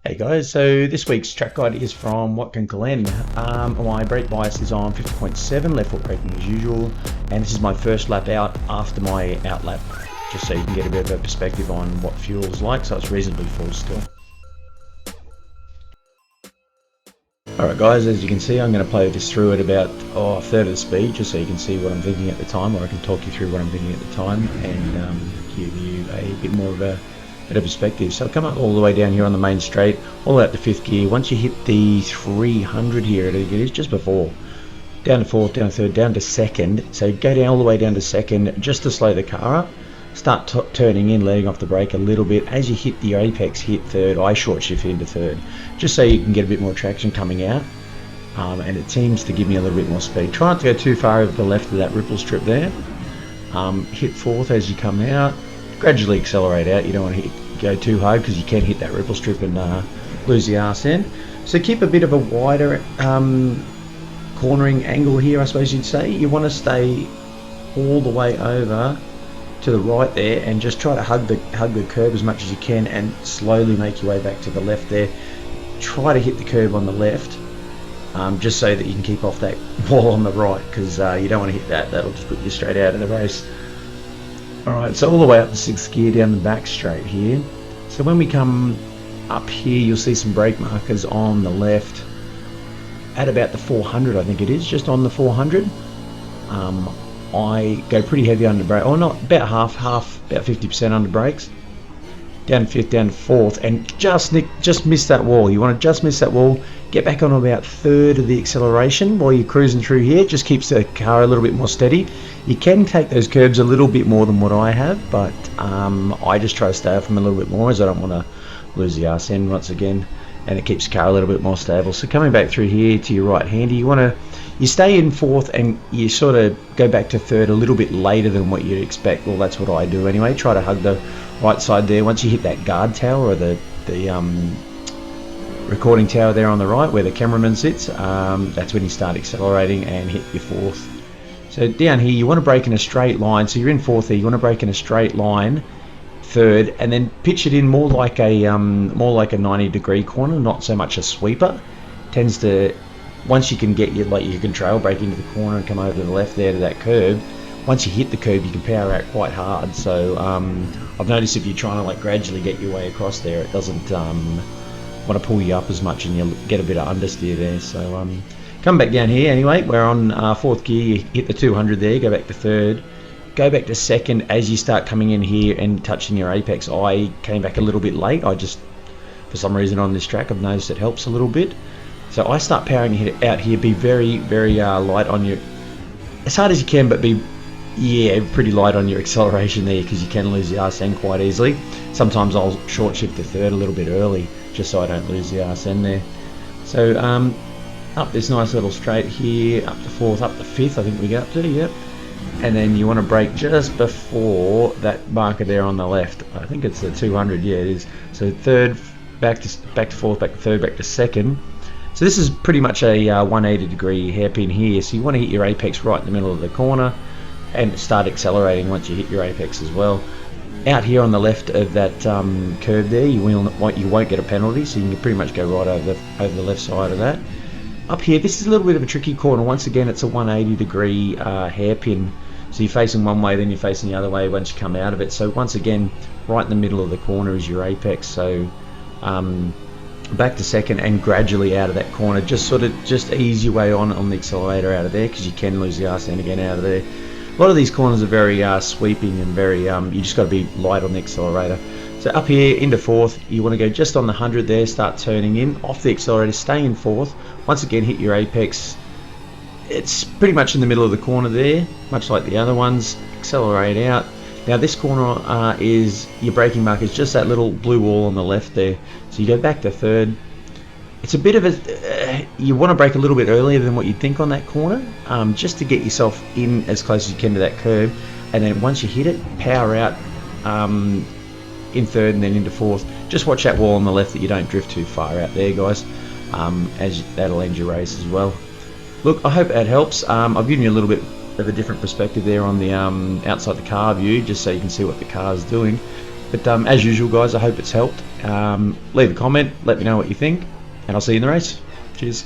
Hey guys, so this week's track guide is from WatkinGlen. My brake bias is on 50.7, left foot braking as usual, and this is my first lap out after my out lap, just so you can get a bit of a perspective on what fuel's like, so it's reasonably full still. Alright guys, as you can see I'm going to play this through at about a third of the speed, just so you can see what I'm thinking at the time, or I can talk you through what I'm thinking at the time and give you a bit more of a bit of perspective. So come up all the way down here on the main straight, all the way up to 5th gear. Once you hit the 300 here, I think it is, just before, down to 4th, down to 3rd, down to 2nd. So go down all the way down to 2nd, just to slow the car up. Start turning in, letting off the brake a little bit. As you hit the apex, hit 3rd. I short shift into 3rd, just so you can get a bit more traction coming out. And it seems to give me a little bit more speed. Try not to go too far over the left of that ripple strip there. Hit 4th as you come out. Gradually accelerate out. You don't want to go too hard because you can hit that ripple strip and lose the arse end. So keep a bit of a wider cornering angle here, I suppose you'd say. You want to stay all the way over to the right there and just try to hug the curb as much as you can and slowly make your way back to the left there. Try to hit the curb on the left, just so that you can keep off that wall on the right, because you don't want to hit that. That'll just put you straight out of the race. Alright, so all the way up the 6th gear down the back straight here. So when we come up here, you'll see some brake markers on the left at about the 400, I think it is, just on the 400. I go pretty heavy under brake, or not, about half, about 50% under brakes. Down to 5th, down to 4th, and just miss that wall. You want to just miss that wall, get back on about 3rd of the acceleration while you're cruising through here. Just keeps the car a little bit more steady. You can take those curbs a little bit more than what I have, but I just try to stay off them a little bit more, as I don't want to lose the arse end once again, and it keeps the car a little bit more stable. So coming back through here to your right hander, you stay in 4th and you sort of go back to 3rd a little bit later than what you'd expect. Well, that's what I do anyway. Try to hug the right side there. Once you hit that guard tower, or the recording tower there on the right where the cameraman sits, that's when you start accelerating and hit your 4th. So down here you want to brake in a straight line. So you're in 4th there, you want to brake in a straight line, 3rd, and then pitch it in more like a 90-degree corner, not so much a sweeper. Tends to, once you can get your trail brake into the corner and come over to the left there to that curb, once you hit the curb you can power out quite hard. So I've noticed if you're trying to gradually get your way across there, it doesn't want to pull you up as much and you'll get a bit of understeer there. So come back down here anyway, we're on 4th gear, you hit the 200 there, go back to 3rd, go back to 2nd. As you start coming in here and touching your apex, I came back a little bit late. I just, for some reason on this track, I've noticed it helps a little bit. So I start powering it out here, be very, very light on your, as hard as you can, but be, pretty light on your acceleration there, because you can lose the arse end quite easily. Sometimes I'll short shift to 3rd a little bit early, just so I don't lose the arse end there. So up this nice little straight here, up to 4th, up to 5th, I think we get up to, yep. And then you want to brake just before that marker there on the left. I think it's the 200, yeah it is. So 3rd, back to 4th, back to 3rd, back to 2nd. So this is pretty much a 180-degree hairpin here, so you want to hit your apex right in the middle of the corner and start accelerating once you hit your apex as well. Out here on the left of that curve there, you won't get a penalty, so you can pretty much go right over the left side of that. Up here, this is a little bit of a tricky corner. Once again, it's a 180-degree hairpin, so you're facing one way, then you're facing the other way once you come out of it. So once again, right in the middle of the corner is your apex. So back to 2nd and gradually out of that corner, just ease your way on the accelerator out of there, because you can lose the arse end again out of there. A lot of these corners are very sweeping and very you just got to be light on the accelerator. So up here into 4th, you want to go just on the 100 there, start turning in off the accelerator, stay in 4th. Once again, hit your apex. It's pretty much in the middle of the corner there, much like the other ones. Accelerate out. Now this corner is your braking marker, is just that little blue wall on the left there. So you go back to 3rd. It's a bit of a, you want to brake a little bit earlier than what you'd think on that corner, just to get yourself in as close as you can to that curb. And then once you hit it, power out in 3rd and then into 4th. Just watch that wall on the left that you don't drift too far out there, guys, as that'll end your race as well. Look, I hope that helps. I've given you a little bit of a different perspective there on the outside the car view, just so you can see what the car's doing. But as usual, guys, I hope it's helped. Leave a comment, let me know what you think, and I'll see you in the race. Cheers.